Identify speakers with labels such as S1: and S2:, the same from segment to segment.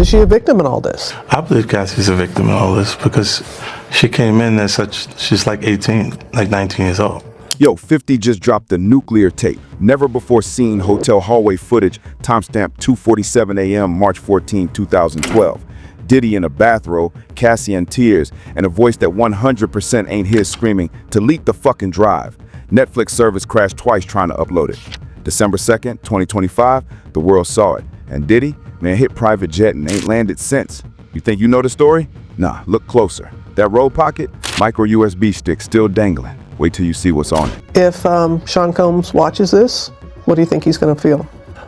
S1: Is she a victim in all this?
S2: I believe Cassie's a victim in all this because she came in as she's like 18, like 19 years old.
S3: Yo, 50 just dropped the nuclear tape. Never before seen hotel hallway footage, timestamp 2:47 a.m. March 14, 2012. Diddy in a bathrobe, Cassie in tears, and a voice that 100% ain't his screaming, "Delete the fucking drive." Netflix service crashed twice trying to upload it. December 2nd, 2025, the world saw it. And Diddy, man, hit private jet and ain't landed since. You think you know the story? Nah, look closer. That road pocket, micro USB stick still dangling. Wait till you see what's on it.
S1: If Sean Combs watches this, what do you think he's going to feel?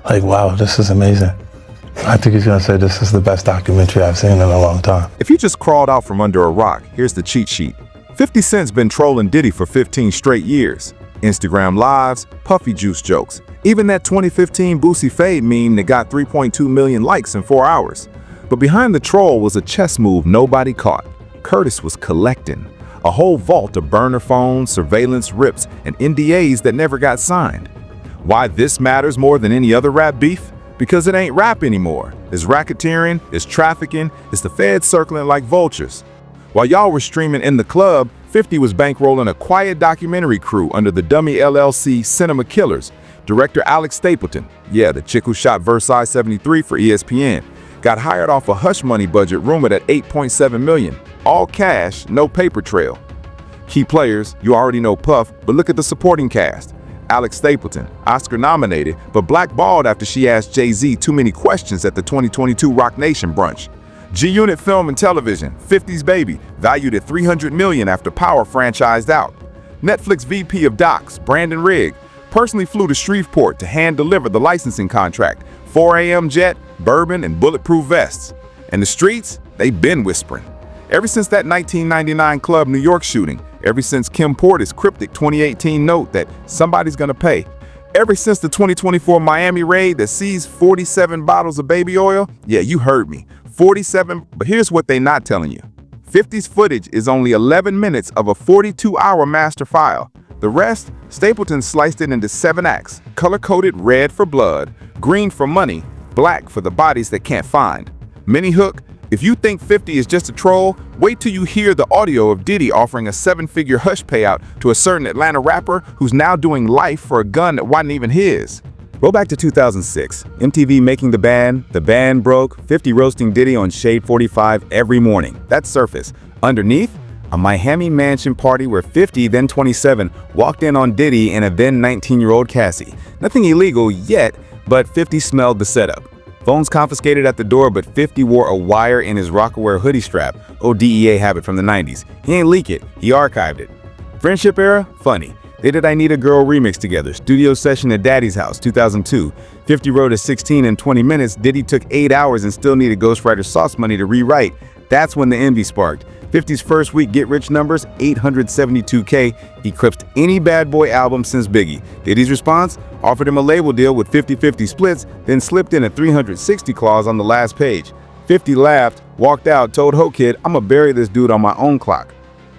S2: Like, wow, this is amazing. I think he's going to say this is the best documentary I've seen in a long time.
S3: If you just crawled out from under a rock, here's the cheat sheet. 50 Cent's been trolling Diddy for 15 straight years. Instagram lives, puffy juice jokes, even that 2015 Boosie Fade meme that got 3.2 million likes in 4 hours. But behind the troll was a chess move nobody caught. Curtis was collecting. A whole vault of burner phones, surveillance rips, and NDAs that never got signed. Why this matters more than any other rap beef? Because it ain't rap anymore. It's racketeering, it's trafficking, it's the feds circling like vultures. While y'all were streaming in the club, 50 was bankrolling a quiet documentary crew under the dummy LLC Cinema Killers. Director Alex Stapleton, yeah, the chick who shot Versailles 73 for ESPN, got hired off a hush money budget rumored at $8.7 million. All cash, no paper trail. Key players, you already know Puff, but look at the supporting cast. Alex Stapleton, Oscar nominated, but blackballed after she asked Jay-Z too many questions at the 2022 Rock Nation brunch. G-Unit Film and Television, 50's baby, valued at $300 million after Power franchised out. Netflix VP of Docs, Brandon Rigg, personally flew to Shreveport to hand-deliver the licensing contract. 4 a.m. jet, bourbon, and bulletproof vests. And the streets, they've been whispering. Ever since that 1999 Club New York shooting, ever since Kim Porter's cryptic 2018 note that somebody's gonna pay, ever since the 2024 Miami raid that seized 47 bottles of baby oil, yeah, you heard me, 47, but here's what they not telling you. 50's footage is only 11 minutes of a 42-hour master file. The rest, Stapleton sliced it into 7 acts, color-coded red for blood, green for money, black for the bodies that can't find. Mini hook, if you think 50 is just a troll, wait till you hear the audio of Diddy offering a 7-figure hush payout to a certain Atlanta rapper who's now doing life for a gun that wasn't even his. Roll back to 2006, MTV making the band broke, 50 roasting Diddy on Shade 45 every morning. That's surface. Underneath, a Miami mansion party where 50, then 27, walked in on Diddy and a then 19-year-old Cassie. Nothing illegal yet, but 50 smelled the setup. Phones confiscated at the door, but 50 wore a wire in his Rocawear hoodie strap. Old DEA habit from the 90s. He ain't leak it, he archived it. Friendship era? Funny. They did I Need a Girl remix together. Studio session at Daddy's house, 2002. 50 wrote a 16 in 20 minutes. Diddy took 8 hours and still needed ghostwriter Sauce money to rewrite. That's when the envy sparked. 50's first week Get Rich numbers, 872K, eclipsed any Bad Boy album since Biggie. Diddy's response? Offered him a label deal with 50-50 splits, then slipped in a 360 clause on the last page. 50 laughed, walked out, told Ho Kid, "I'ma bury this dude on my own clock."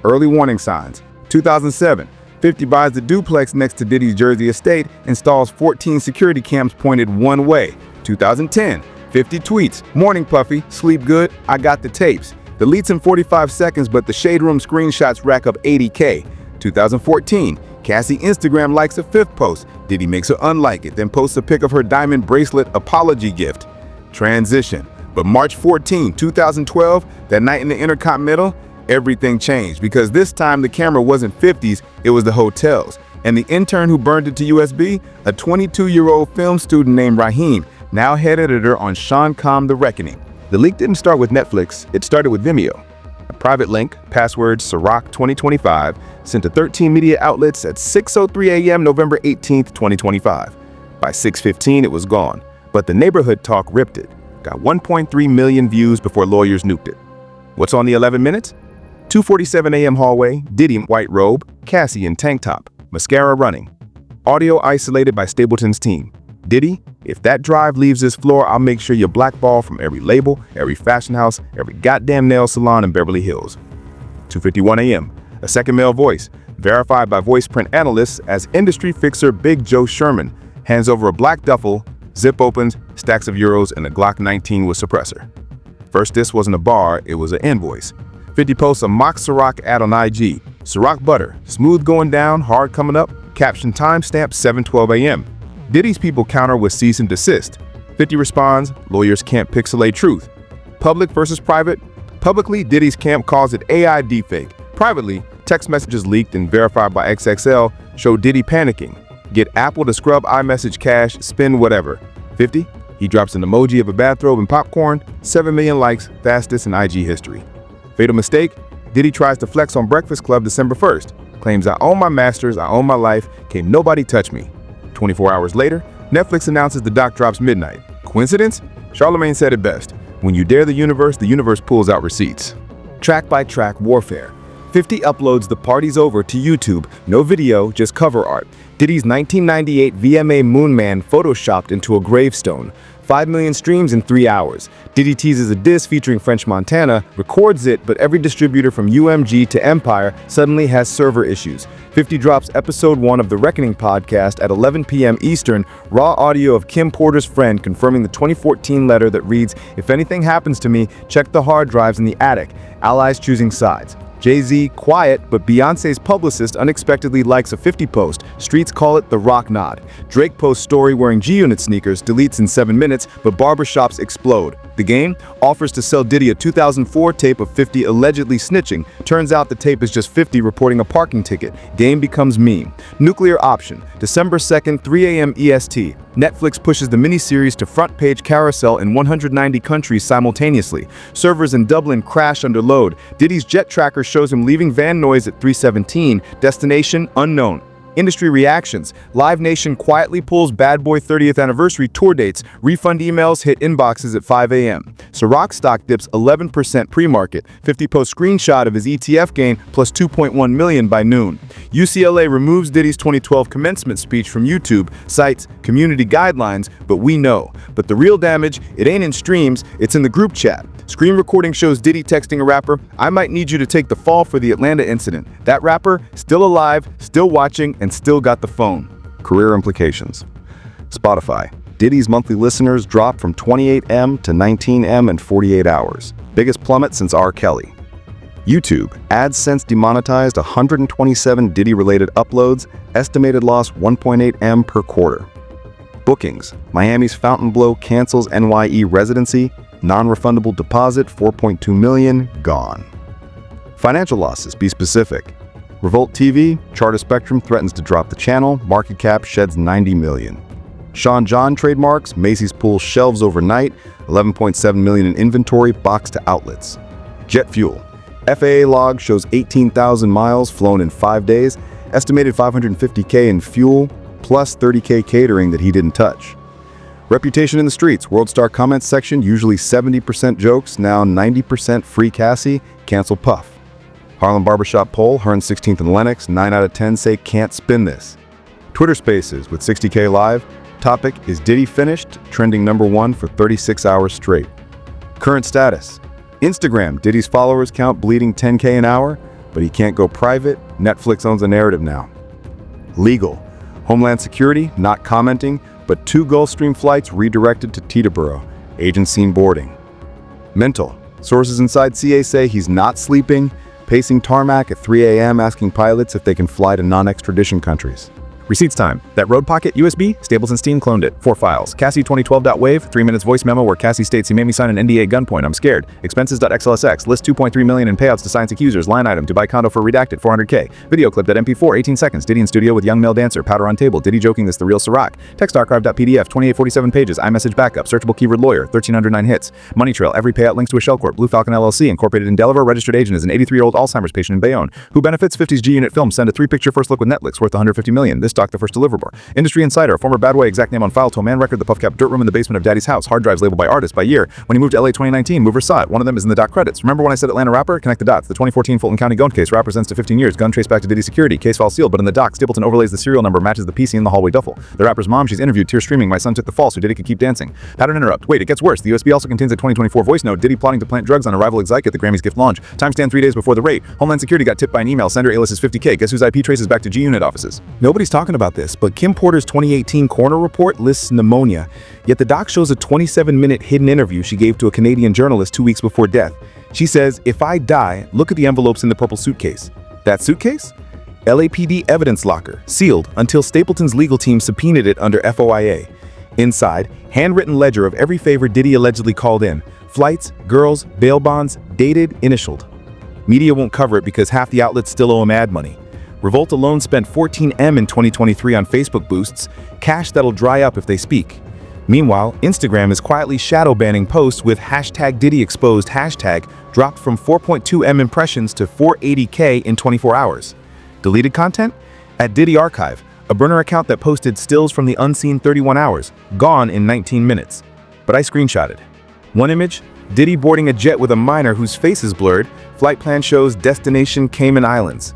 S3: Early warning signs. 2007, 50 buys the duplex next to Diddy's Jersey estate, installs 14 security cams pointed one way. 2010, 50 tweets, "Morning Puffy, sleep good, I got the tapes." Deletes in 45 seconds, but the Shade Room screenshots rack up 80K. 2014, Cassie Instagram likes a 5th post. Diddy makes her unlike it, then posts a pic of her diamond bracelet apology gift. Transition. But March 14, 2012, that night in the Intercontinental, everything changed because this time the camera wasn't 50's, it was the hotel's. And the intern who burned it to USB, a 22-year-old film student named Raheem, now head editor on Sean Combs' The Reckoning. The leak didn't start with Netflix, it started with Vimeo. A private link, password Ciroc 2025, sent to 13 media outlets at 6:03 a.m. November 18, 2025. By 6:15, it was gone, but the neighborhood talk ripped it. Got 1.3 million views before lawyers nuked it. What's on the 11 minutes? 2:47 a.m. hallway, Diddy in white robe, Cassie in tank top, mascara running. Audio isolated by Stapleton's team. Diddy, if that drive leaves this floor, I'll make sure you're blackballed from every label, every fashion house, every goddamn nail salon in Beverly Hills. 2:51 a.m. A second male voice, verified by voice print analysts as industry fixer Big Joe Sherman, hands over a black duffel, zip opens, stacks of euros, and a Glock 19 with suppressor. First diss wasn't a bar, it was an invoice. 50 posts a mock Ciroc ad on IG. Ciroc butter, smooth going down, hard coming up, caption timestamp 7:12 a.m. Diddy's people counter with cease and desist. 50 responds, lawyers can't pixelate truth. Public versus private. Publicly, Diddy's camp calls it AI deepfake. Privately, text messages leaked and verified by XXL show Diddy panicking. Get Apple to scrub iMessage cache, spin whatever. 50, he drops an emoji of a bathrobe and popcorn, 7 million likes, fastest in IG history. Fatal mistake, Diddy tries to flex on Breakfast Club December 1st. Claims I own my masters, I own my life, can't nobody touch me. 24 hours later, Netflix announces the doc drops midnight. Coincidence? Charlemagne said it best. When you dare the universe pulls out receipts. Track-by-track warfare. 50 uploads The Party's Over to YouTube. No video, just cover art. Diddy's 1998 VMA Moonman photoshopped into a gravestone. 5 million streams in 3 hours. Diddy teases a diss featuring French Montana, records it, but every distributor from UMG to Empire suddenly has server issues. 50 drops episode 1 of the Reckoning podcast at 11 p.m. Eastern, raw audio of Kim Porter's friend confirming the 2014 letter that reads, "If anything happens to me, check the hard drives in the attic. Allies choosing sides." Jay-Z, quiet, but Beyoncé's publicist unexpectedly likes a 50 post. Streets call it the rock nod. Drake posts story wearing G-Unit sneakers, deletes in 7 minutes, but barbershops explode. The Game offers to sell Diddy a 2004 tape of 50 allegedly snitching. Turns out the tape is just 50 reporting a parking ticket. Game becomes meme. Nuclear option, December 2nd, 3 a.m. EST. Netflix pushes the miniseries to front page carousel in 190 countries simultaneously. Servers in Dublin crash under load. Diddy's jet tracker shows him leaving Van Nuys at 3:17. Destination unknown. Industry reactions. Live Nation quietly pulls Bad Boy 30th anniversary tour dates. Refund emails hit inboxes at 5 a.m. Ciroc stock dips 11% pre-market. 50 post screenshot of his ETF gain plus 2.1 million by noon. UCLA removes Diddy's 2012 commencement speech from YouTube. Cites community guidelines, but we know. But the real damage, it ain't in streams, it's in the group chat. Screen recording shows Diddy texting a rapper, "I might need you to take the fall for the Atlanta incident." That rapper, still alive, still watching, and still got the phone. Career implications. Spotify. Diddy's monthly listeners dropped from 28M to 19M in 48 hours. Biggest plummet since R. Kelly. YouTube. AdSense demonetized 127 Diddy-related uploads. Estimated loss 1.8M per quarter. Bookings. Miami's Fontainebleau cancels NYE residency. Non-refundable deposit 4.2 million, gone. Financial losses, be specific. Revolt TV, Charter Spectrum threatens to drop the channel, market cap sheds 90 million. Sean John trademarks, Macy's pulls shelves overnight, 11.7 million in inventory boxed to outlets. Jet fuel. FAA log shows 18,000 miles flown in 5 days, estimated 550K in fuel, plus 30K catering that he didn't touch. Reputation in the streets. WorldStar comments section, usually 70% jokes, now 90% free Cassie, cancel Puff. Harlem Barbershop poll, Hearn 16th and Lennox, 9 out of 10 say can't spin this. Twitter Spaces with 60K live. Topic, is Diddy finished? Trending #1 for 36 hours straight. Current status. Instagram, Diddy's followers count bleeding 10K an hour, but he can't go private. Netflix owns a narrative now. Legal. Homeland Security, not commenting, but 2 Gulfstream flights redirected to Teterboro. Agents seen boarding. Mental. Sources inside CA say he's not sleeping, pacing tarmac at 3 a.m. asking pilots if they can fly to non-extradition countries. Receipts time. That Road Pocket USB, Stables and Steam cloned it. 4 files. Cassie 2012.wave, 3 minutes voice memo where Cassie states he made me sign an NDA at gunpoint. I'm scared. Expenses.xlsx, list 2.3 million in payouts to science accusers. Line item to buy condo for redacted 400K. Video clip that MP4, 18 seconds. Diddy in studio with young male dancer. Powder on table. Diddy joking this the real Ciroc. Text archive.pdf, 2847 pages. iMessage backup. Searchable keyword lawyer, 1309 hits. Money trail. Every payout links to a shell corp. Blue Falcon LLC, incorporated in Delaware. Registered agent is an 83-year-old Alzheimer's patient in Bayonne. Who benefits? 50's G-Unit film. Send a 3-picture first look with Netflix worth 150 million. This doc the first deliverable. Industry Insider, a former Bad Boy exact name on file, told Man Record the PuffCap dirt room in the basement of Daddy's house, hard drives labeled by artist, by year. When he moved to LA 2019, movers saw it. One of them is in the doc credits. Remember when I said Atlanta rapper? Connect the dots. The 2014 Fulton County gun case represents to 15 years. Gun traced back to Diddy security. Case file sealed, but in the doc, Stapleton overlays the serial number, matches the PC in the hallway duffel. The rapper's mom, she's interviewed, tears streaming. My son took the fall so Diddy could keep dancing. Pattern interrupt. Wait, it gets worse. The USB also contains a 2024 voice note. Diddy plotting to plant drugs on a rival exec at the Grammys gift launch. Timestamp 3 days before the raid. Homeland Security got tipped by an email. Sender alias is 50K. Guess whose IP traces back to G-Unit offices? Nobody's talking talking about this, but Kim Porter's 2018 coroner report lists pneumonia, yet the doc shows a 27-minute hidden interview she gave to a Canadian journalist 2 weeks before death. She says, "If I die, look at the envelopes in the purple suitcase." That suitcase? LAPD evidence locker, sealed until Stapleton's legal team subpoenaed it under FOIA. Inside, handwritten ledger of every favor Diddy allegedly called in. Flights, girls, bail bonds, dated, initialed. Media won't cover it because half the outlets still owe him ad money. Revolt alone spent $14M in 2023 on Facebook boosts, cash that'll dry up if they speak. Meanwhile, Instagram is quietly shadow banning posts with #DiddyExposed hashtag dropped from 4.2M impressions to 480K in 24 hours. Deleted content? At Diddy Archive, a burner account that posted stills from the unseen 31 hours, gone in 19 minutes. But I screenshotted. One image, Diddy boarding a jet with a minor whose face is blurred, flight plan shows destination Cayman Islands.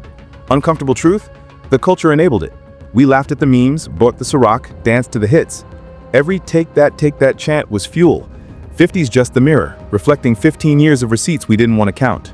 S3: Uncomfortable truth? The culture enabled it. We laughed at the memes, bought the Ciroc, danced to the hits. Every take that chant was fuel. 50's just the mirror, reflecting 15 years of receipts we didn't want to count.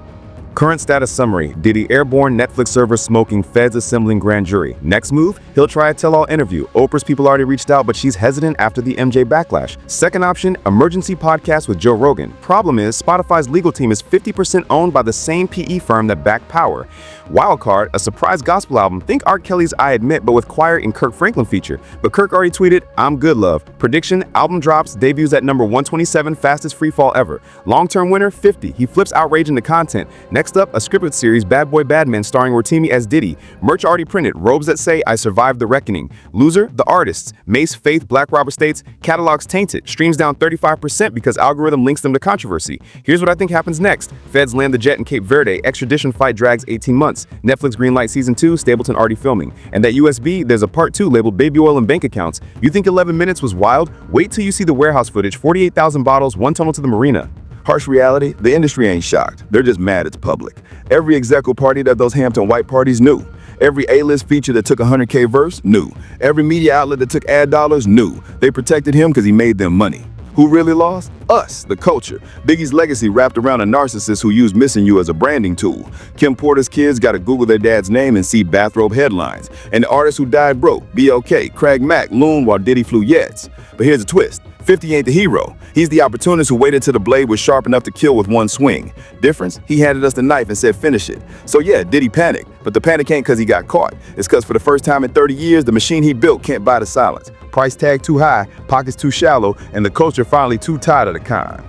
S3: Current status summary: Diddy airborne, Netflix server smoking, feds assembling grand jury. Next move? He'll try a tell-all interview. Oprah's people already reached out, but she's hesitant after the MJ backlash. Second option, emergency podcast with Joe Rogan. Problem is, Spotify's legal team is 50% owned by the same PE firm that backed Power. Wildcard, a surprise gospel album. Think R. Kelly's I Admit, but with choir and Kirk Franklin feature. But Kirk already tweeted, "I'm good, love." Prediction, album drops, debuts at number 127, fastest freefall ever. Long-term winner, 50. He flips outrage into content. Next up, a scripted series, Bad Boy Bad Men, starring Rotimi as Diddy. Merch already printed, robes that say, "I survived the reckoning." Loser, The Artists. Mace, Faith, Black Robert States, catalogs tainted. Streams down 35% because algorithm links them to controversy. Here's what I think happens next. Feds land the jet in Cape Verde. Extradition fight drags 18 months. Netflix greenlight season 2, Stapleton already filming. And that USB, there's a part 2 labeled baby oil and bank accounts. You think 11 minutes was wild? Wait till you see the warehouse footage, 48,000 bottles, one tunnel to the marina.
S4: Harsh reality, the industry ain't shocked. They're just mad it's public. Every execo party that those Hampton White parties knew. Every A-list feature that took 100K verse knew. Every media outlet that took ad dollars knew. They protected him because he made them money. Who really lost? Us, the culture. Biggie's legacy wrapped around a narcissist who used missing you as a branding tool. Kim Porter's kids gotta Google their dad's name and see bathrobe headlines. And the artist who died broke, B.O.K., Craig Mack, looned while Diddy flew jets. But here's a twist. 50 ain't the hero. He's the opportunist who waited till the blade was sharp enough to kill with one swing. Difference? He handed us the knife and said finish it. So yeah, Diddy panicked, but the panic ain't because he got caught. It's because for the first time in 30 years, the machine he built can't buy the silence. Price tag too high, pockets too shallow, and the culture finally too tired of the con.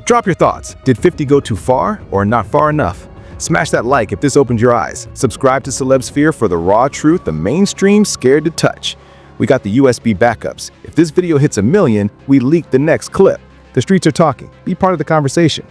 S3: Drop your thoughts. Did 50 go too far or not far enough? Smash that like if this opened your eyes. Subscribe to Celebsphere for the raw truth the mainstream's scared to touch. We got the USB backups. If this video hits 1 million, we leak the next clip. The streets are talking. Be part of the conversation.